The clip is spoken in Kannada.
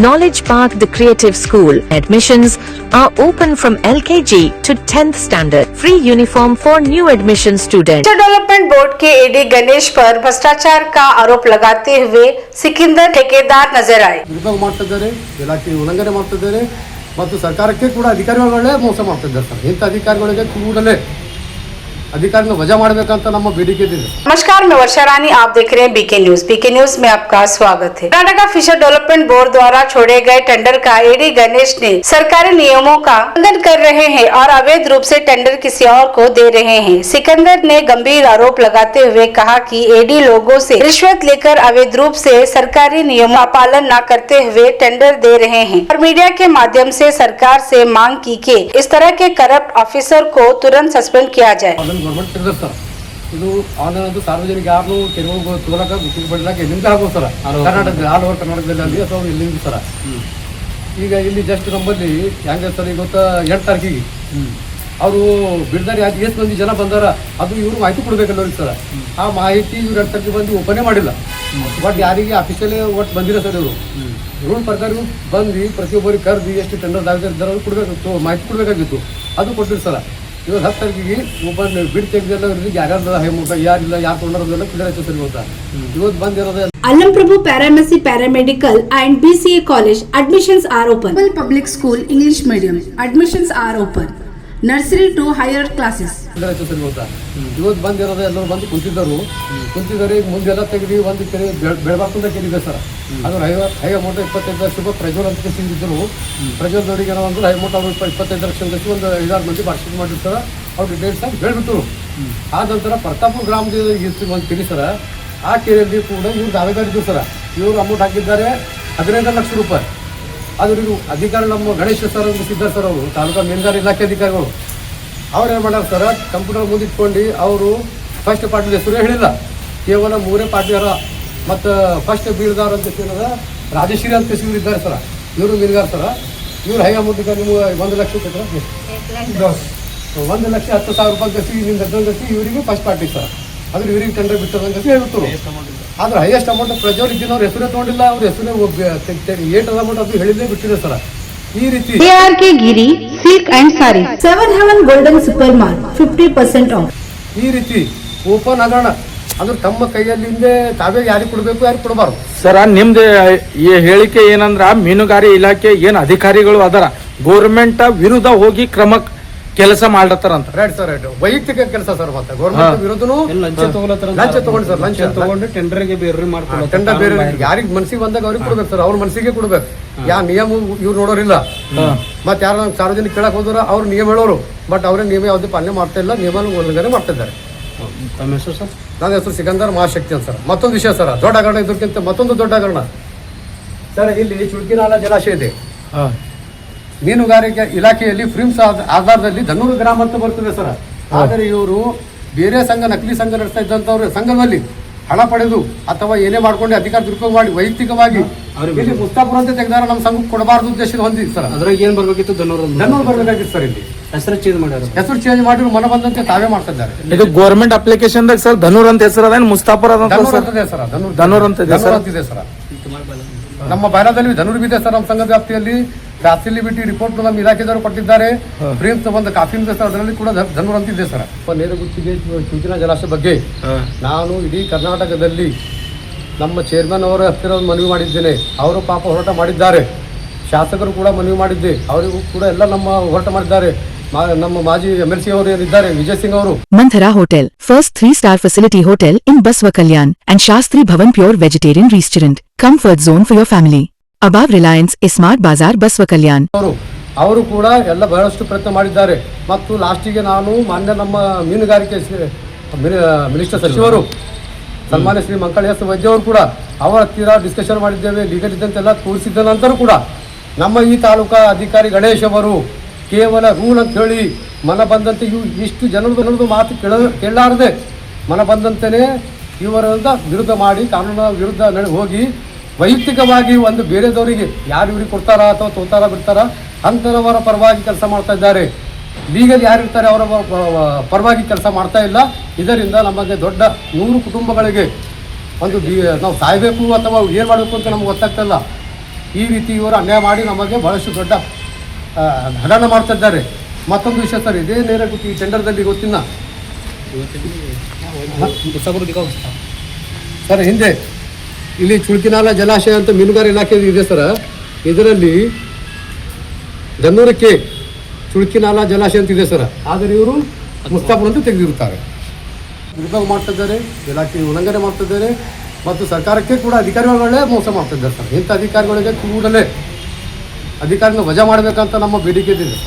Knowledge Park, the Creative School. Admissions are open from LKG to 10th standard. Free uniform for new admission students. Development board के एडी गणेश पर भ्रष्टाचार का आरोप लगाते हुए सिकंदर ठेकेदार नजर आए. ಮಾಡ್ತಿದ್ದಾರೆ, ಇಲಾಖೆ ಉಲ್ಲಂಘನೆ ಮಾಡ್ತಿದ್ದಾರೆ ಮತ್ತು ಸರ್ಕಾರಕ್ಕೆ ಕೂಡ ಅಧಿಕಾರಿಗಳೇ ಮೋಸ ಮಾಡ್ತಿದ್ದಾರೆ ಸರ್. ಇಂಥ ಅಧಿಕಾರಿಗಳಿಗೆ ಕೂಡಲೇ अधिकारी वजह ಮಾಡಬೇಕಂತ ನಮ್ಮ ಬೇಡಿಕೆ ಇದೆ. नमस्कार, मैं वर्षा रानी, आप देख रहे हैं बीके न्यूज. बीके न्यूज में आपका स्वागत है. कर्नाटका फिशर डेवलपमेंट बोर्ड द्वारा छोड़े गए टेंडर का एडी गणेश ने सरकारी नियमों का उल्लंघन कर रहे हैं और अवैध रूप से टेंडर किसी और को दे रहे हैं. सिकंदर ने गंभीर आरोप लगाते हुए कहा कि एडी लोगों से रिश्वत लेकर अवैध रूप से सरकारी नियमों का पालन न करते हुए टेंडर दे रहे हैं और मीडिया के माध्यम से सरकार से मांग की कि इस तरह के करप्ट ऑफिसर को तुरंत सस्पेंड किया जाए. ಗೌರ್ಮೆಂಟ್ ಟೆಂಡರ್ ಸರ್, ಇದು ಆನ್ಲೈನ್ ಸಾರ್ವಜನಿಕ ಯಾರು ಕೆಲವು ತೋಲಕ ಬಿಡಲಾಕ ಎಲ್ಲಿಂದ ಆಗೋದು ಸರ್. ಕರ್ನಾಟಕದಲ್ಲಿ ಆಲ್ ಓವರ್ ಕರ್ನಾಟಕದಲ್ಲಿ ಅಥವಾ ಎಲ್ಲಿಂದ ಸರ. ಈಗ ಇಲ್ಲಿ ಜಸ್ಟ್ ನಮ್ಮಲ್ಲಿ ಹೆಂಗೆ ಸರ್, ಇವತ್ತು 8 ತಾರೀಕಿಗೆ ಅವರು ಬಿಡ್ದಾರೆ ಅದು ಎಷ್ಟು ಮಂದಿ ಜನ ಬಂದಾರ ಅದು ಇವರು ಮಾಹಿತಿ ಕೊಡ್ಬೇಕಲ್ಲ ಸರ್. ಆ ಮಾಹಿತಿ ಇವ್ರು 2 ತಾರೀಕಿಗೆ ಬಂದು ಓಪನೇ ಮಾಡಿಲ್ಲ. ಬಟ್ ಯಾರಿಗೆ ಅಫಿಷಿಯಲಿ ಒಟ್ಟು ಬಂದಿಲ್ಲ ಸರ್. ಇವರು ರೂಲ್ ಪ್ರಕಾರ ಬಂದು ಪ್ರತಿಯೊಬ್ಬರಿಗೆ ಕರೆದು ಎಷ್ಟು ಟೆಂಡರ್ ಆಗಿದ್ದಾರೆ ಕೊಡಬೇಕಿತ್ತು, ಮಾಹಿತಿ ಕೊಡಬೇಕಾಗಿತ್ತು. ಅದು ಕೊಟ್ಟಿರಿ ಸರ್. ಇವತ್ತು 10 ತಾರೀಕಿಗೆ ಓಪನ್ ಬಿಡ್ ತೆಗೆದೆಲ್ಲ ಯಾರ್ಯಾರು ಹೈಮೂಟ ಯಾರಿಲ್ಲ ಯಾರು ತೊಗೊಂಡಿರೋದೆಲ್ಲ ಕ್ಲಿಯರ್ ಆಯ್ತು ಸರ್. ಇವತ್ತು ಬಂದಿರೋದೇ Alamprabhu Paramedici Paramedical and BCA College admissions are open. Public School English Medium admissions are open. Nursery to higher classes. ಇವತ್ತು ಬಂದಿರೋದೇ ಎಲ್ಲರೂ ಬಂದು ಕುಂತಿದ್ದಾರೆ. ಈಗ ಮುಂದೆಲ್ಲ ತೆಗೆದು ಒಂದು ಕೆರೆ ಬೆಳಬಾರ್ಕಂತ ಕೇಳಿದೆ ಸರ್. ಅದು ಹೈ ಅಮೌಂಟ್ 25 ಲಕ್ಷ ರೂಪಾಯಿ ಪ್ರಜ್ವಲ್ ಅಂತ ಸಿಗಿದ್ರು. ಪ್ರಜ್ವಲ್ದವರಿಗೆ ಏನೋ ಅಂದ್ರೆ ಹೈ ಅಮೌಂಟ್ ಅವರು 25 ಲಕ್ಷ ಅಂತ ಒಂದು 5-6 ಮಂದಿ ಪಾರ್ಟಿಸಿಪೇಟ್ ಮಾಡಿರ್ತಾರೆ. ಅವ್ರು ಡೀಟೇಲ್ಸ್ ಆಗಿ ಹೇಳ್ಬಿಟ್ಟು ಆ ನಂತರ ಪ್ರತಾಪುರ ಗ್ರಾಮದ ಒಂದು ಕೆರೆ ಸರ. ಆ ಕೆರೆಯಲ್ಲಿ ಕೂಡ ಇವ್ರು ದಾವೆದಾರ ಇದ್ರು ಸರ. ಇವರು ಅಮೌಂಟ್ ಹಾಕಿದ್ದಾರೆ 15 ಲಕ್ಷ ರೂಪಾಯಿ. ಆದ್ರೆ ಇವರು ಅಧಿಕಾರಿ ನಮ್ಮ ಗಣೇಶ ಸರ್ ಅಂತ ಇದ್ದಾರೆ ಸರ್. ಅವರು ತಾಲೂಕಾ ಮೀನುಗಾರ ಇಲಾಖೆ ಅಧಿಕಾರಿಗಳು ಅವ್ರು ಏನು ಮಾಡ್ಯಾರ ಸರ್, ಕಂಪ್ಯೂಟರ್ ಮುಂದಿಟ್ಕೊಂಡು ಅವರು ಫಸ್ಟ್ ಪಾರ್ಟಿ ಹೆಸರು ಹೇಳಿಲ್ಲ, ಕೇವಲ 3 ಪಾರ್ಟಿಯರ ಮತ್ತು ಫಸ್ಟ್ ಬೀಳ್ದಾರ ಅಂತ ಏನದ ರಾಜಶ್ರೀ ಅಂತ ಹೆಸರು ಇದ್ದಾರೆ ಸರ್. ಇವರು ಮೀನುಗಾರ ಸರ. ಇವ್ರು ಹೈ ಅಮೌಂಟ್ ನಿಮ್ಗೆ 1 ಲಕ್ಷ ಕೊಟ್ಟರೆ 1,10,000 ರೂಪಾಯಿ ಗಸಿ ನಿಮ್ಗೆ ಗಸಿ ಇವರಿಗೆ ಫಸ್ಟ್ ಪಾರ್ಟಿ ಸರ್. ಆದ್ರೆ ಇವರಿಗೆ ಟೆಂಡರ್ ಬಿಟ್ಟದಂತ ಹೇಳ್ಬಿಟ್ಟು ಆದ್ರೆ ಹೈಯೆಸ್ಟ್ ಅಮೌಂಟ್ ಪ್ರಜ್ವಲ್ ಇದ್ದಿನವ್ರು ಹೆಸರೇ ತೊಗೊಂಡಿಲ್ಲ. ಅವ್ರ ಹೆಸರೇ ಏಟ್ ಅಮೌಂಟ್ ಅದು ಹೇಳಿದ್ರೆ ಬಿಟ್ಟಿದೆ ಸರ್. ಈ ರೀತಿ ARK Giri Silk and Sari 7 Heaven Golden Super Mart 50% off. ಈ ರೀತಿ ಓಪನ್ ಆಗೋಣ ಅಂದ್ರೆ ತಮ್ಮ ಕೈಯಲ್ಲಿಂದ ತಾವೇ ಯಾರಿಗೆ ಕೊಡಬೇಕು ಯಾರಿಗೆ ಕೊಡಬಾರ್ದು ಸರ್. ನಿಮ್ದು ಈ ಹೇಳಿಕೆ ಏನಂದ್ರ ಮೀನುಗಾರಿ ಇಲಾಖೆ ಏನ್ ಅಧಿಕಾರಿಗಳು ಅದರ ಗೌರ್ಮೆಂಟ್ ವಿರುದ್ಧ ಹೋಗಿ ಕ್ರಮ ಕೆಲಸ ಮಾಡ್ಲತ್ತಾರಂತ. Right sir, right. ವೈಯಕ್ತಿಕ ಕೆಲಸ ಸರ್. ಮತ್ತೆ ಗೌರ್ಮೆಂಟ್ ವಿರುದ್ಧನು ಲಂಚ ತಗೊಂಡು ಸರ್. ಲಂಚ ತಗೊಂಡು ಟೆಂಡರ್ಗೆ ಬೇರೆ ಮಾಡ್ಕೊಂಡು ಟೆಂಡರ್ ಬೇರೆ ಯಾರಿಗೆ ಮನಸ್ಸಿಗೆ ಬಂದಾಗ ಅವ್ರಿಗೆ ಕೊಡ್ಬೇಕು ಸರ್. ಅವ್ರ ಮನಸ್ಸಿಗೆ ಕೊಡ್ಬೇಕು. ಯಾವ ನಿಯಮ ಇವ್ರು ನೋಡೋರಿಲ್ಲ. ಮತ್ತೆ ಯಾರು ಸಾರ್ವಜನಿಕ ಕೇಳಕ್ ಹೋದ್ರ ಅವ್ರು ನಿಯಮ ಹೇಳೋರು. ಬಟ್ ಅವ್ರೇ ನಿಯಮ ಯಾವ್ದು ಪಾಲನೆ ಮಾಡ್ತಾ ಇಲ್ಲ, ನಿಯಮ ಉಲ್ಲಂಘನೆ ಮಾಡ್ತಾ ಇದ್ದಾರೆ. ತಮ್ಮ ಹೆಸರು ಸರ್? ನನ್ನ ಹೆಸರು ಸಿಕಂದರ್ ಮಹಾಶಕ್ತಿ ಅಂತ ಸರ್. ಮತ್ತೊಂದು ವಿಷಯ ಸರ್, ದೊಡ್ಡ ಹಗರಣ ಇದಕ್ಕಿಂತ ಮತ್ತೊಂದು ದೊಡ್ಡ ಹಗರಣ ಸರ್. ಇಲ್ಲಿ ಚುಳ್ಕಿನಾಲ ಜಲಾಶಯ ಇದೆ. ಮೀನುಗಾರಿಕೆ ಇಲಾಖೆಯಲ್ಲಿ ಫ್ರಿಮ್ಸ್ ಆಧಾರದಲ್ಲಿ ಧನ್ನೂರು ಗ್ರಾಮ ಅಂತ ಬರ್ತದೆ ಸರ್. ಆದರೆ ಇವರು ಬೇರೆ ಸಂಘ, ನಕಲಿ ಸಂಘ ನಡೆಸ್ತಾ ಇದ್ದಂಥವ್ರು ಸಂಘದಲ್ಲಿ ಹಣ ಪಡೆದು ಅಥವಾ ಏನೇ ಮಾಡ್ಕೊಂಡು ಅಧಿಕಾರ ದುರುಪಯೋಗ ಮಾಡಿ ವೈಯಕ್ತಿಕವಾಗಿ ಇಲ್ಲಿ ಮುಸ್ತಾಪುರ ಅಂತ ತೆಗೆದಾರ ನಮ್ಮ ಸಂಘಕ್ಕೆ ಕೊಡಬಾರ್ದು ಉದ್ದೇಶ ಹೊಂದಿದ್ದು ಸರ್. ಅದ್ರಾಗ ಏನ್ ಬರ್ಬೇಕಿತ್ತು? ಧನ್ನೂರು ಬರ್ಬೇಕಾಗಿತ್ತು ಸರ್. ಇಲ್ಲಿ ಹೆಸರು ಚೇಂಜ್ ಮಾಡ್ಯಾರ. ಹೆಸರು ಚೇಂಜ್ ಮಾಡಿ ಮನ ಬಂದಂತೆ ತಾವೇ ಮಾಡ್ತಾ ಇದ್ದಾರೆ. ಇದು ಗೌರ್ಮೆಂಟ್ ಅಪ್ಲಿಕೇಶನ್ ದಾಗ ಸರ್ ಧನ್ನೂರ್ ಅಂತ ಹೆಸರು ಅದ, ಮುಸ್ತಾಪುರ ಧನ್ನೂರ್ ಅಂತಿದೆ ಸರ್. ಧನ್ನೂರ್ ಅಂತಿದೆ ಸರ್. ನಮ್ಮ ಬೈರಾದಲ್ಲಿ ಧನ್ನೂರ್ ಇದೆ ಸರ್. ನಮ್ಮ ಸಂಘದ ವ್ಯಾಪ್ತಿಯಲ್ಲಿ ಫ್ಯಾಸಿಲಿಟಿ ರಿಪೋರ್ಟ್ ನಮ್ಮ ಇಲಾಖೆದವರು ಕೊಟ್ಟಿದ್ದಾರೆ. ಪ್ರಿನ್ಸ್ ಒಂದು ಕಾಫಿ ಇದೆ ಸರ್, ಅದರಲ್ಲಿ ಕೂಡ ಧನ್ನೂರ್ ಅಂತಿದೆ ಸರ್. ನೇರಗುತ್ತಿಗೆ ಚುಂಚನಾ ಜಲಾಶಯ ಬಗ್ಗೆ ನಾನು ಇಡೀ ಕರ್ನಾಟಕದಲ್ಲಿ ನಮ್ಮ ಚೇರ್ಮನ್ ಅವರ ಹತ್ತಿರ ಮನವಿ ಮಾಡಿದ್ದೇನೆ. ಅವರು ಪಾಪ ಹೋರಾಟ ಮಾಡಿದ್ದಾರೆ. ಶಾಸಕರು ಕೂಡ ಮನವಿ ಮಾಡಿದ್ದೆ, ಅವರಿಗೂ ಕೂಡ ಎಲ್ಲ ನಮ್ಮ ಹೋರಾಟ ಮಾಡಿದ್ದಾರೆ. ನಮ್ಮ ಮಾಜಿ MLC ಅವರು ಏನಿದ್ದಾರೆ ವಿಜಯ್ ಸಿಂಗ್ ಅವರು. Manthara Hotel, first 3-star facility hotel in Baswa Kalyan and Shastri Bhavan Pure Vegetarian Restaurant. Comfort zone for your family. Above Reliance Smart Bazaar Baswa Kalyan. ಅವರು ಕೂಡ ಎಲ್ಲ ಬಹಳಷ್ಟು ಪ್ರಯತ್ನ ಮಾಡಿದ್ದಾರೆ. ಮತ್ತು ಲಾಸ್ಟಿಗೆ ನಾನು ಮಾನ್ಯ ನಮ್ಮ ಮೀನುಗಾರಿಕೆ ಮಿನಿಸ್ಟರ್ ಸಚಿವರು ಸನ್ಮಾನ್ಯ ಶ್ರೀ ಮಂಕಳ ಎಸ್ ವೈದ್ಯ ಅವರು ಕೂಡ ಅವರ ಹತ್ತಿರ ಡಿಸ್ಕಷನ್ ಮಾಡಿದ್ದೇವೆ. ಲೀಗಲ್ ಇದ್ದಂತೆಲ್ಲ ತೋರಿಸಿದ ನಂತರ ಕೂಡ ನಮ್ಮ ಈ ತಾಲೂಕಾ ಅಧಿಕಾರಿ ಗಣೇಶ್ ಅವರು ಕೇವಲ ರೂಲ್ ಅಂತ ಹೇಳಿ ಮನ ಬಂದಂತೆ ಇಷ್ಟು ಜನರದ್ದು ಮಾತು ಕೇಳಲಾರದೆ ಮನ ಬಂದಂತೆಯೇ ಇವರ ವಿರುದ್ಧ ಮಾಡಿ ಕಾನೂನಿನ ವಿರುದ್ಧ ಹೋಗಿ ವೈಯಕ್ತಿಕವಾಗಿ ಒಂದು ಬೇರೆದವರಿಗೆ ಯಾರು ಇವ್ರಿಗೆ ಕೊಡ್ತಾರಾ ಅಥವಾ ತೋತಾರ ಬಿಡ್ತಾರಾ ಅಂಥವರ ಪರವಾಗಿ ಕೆಲಸ ಮಾಡ್ತಾ ಇದ್ದಾರೆ. ಲೀಗಲ್ ಯಾರಿರ್ತಾರೆ ಅವರ ಪರವಾಗಿ ಕೆಲಸ ಮಾಡ್ತಾ ಇಲ್ಲ. ಇದರಿಂದ ನಮಗೆ ದೊಡ್ಡ 100 ಕುಟುಂಬಗಳಿಗೆ ಒಂದು ನಾವು ಸಾಯಬೇಕು ಅಥವಾ ಏನು ಮಾಡಬೇಕು ಅಂತ ನಮ್ಗೆ ಗೊತ್ತಾಗ್ತಾ ಇಲ್ಲ. ಈ ರೀತಿ ಇವರು ಅನ್ಯಾಯ ಮಾಡಿ ನಮಗೆ ಬಹಳಷ್ಟು ದೊಡ್ಡ ಹಗರಣ ಮಾಡ್ತಾ ಇದ್ದಾರೆ. ಮತ್ತೊಂದು ವಿಷಯ ಸರ್, ಇದೇ ನೇರ ಗೊತ್ತಿ ಈ ಟೆಂಡರ್ದಲ್ಲಿ ಗೊತ್ತಿನ ಸರ್, ಹಿಂದೆ ಇಲ್ಲಿ ಚುಳ್ಕಿನಾಲ ಜಲಾಶಯ ಅಂತ ಮೀನುಗಾರ ಇಲಾಖೆ ಇದೆ ಸರ್. ಇದರಲ್ಲಿ ದನ್ನೂರಕ್ಕೆ ಚುಳ್ಕಿನಾಲ ಜಲಾಶಯ ಅಂತ ಇದೆ ಸರ್. ಆದರೆ ಇವರು ಮುಸ್ತಾಪುರ ಅಂತ ತೆಗೆದಿರುತ್ತಾರೆ. ದುರ್ಭೋಗ ಮಾಡ್ತಿದ್ದಾರೆ, ಇಲಾಖೆ ಉಲ್ಲಂಘನೆ ಮಾಡ್ತಿದ್ದಾರೆ ಮತ್ತು ಸರ್ಕಾರಕ್ಕೆ ಕೂಡ ಅಧಿಕಾರಿಗಳೇ ಮೋಸ ಮಾಡ್ತಿದ್ದಾರೆ ಸರ್. ಇಂಥ ಅಧಿಕಾರಿಗಳಿಗೆ ಕೂಡಲೇ ಅಧಿಕಾರಿನ ವಜಾ ಮಾಡಬೇಕಂತ ನಮ್ಮ ಬೇಡಿಕೆ ಇದೆ.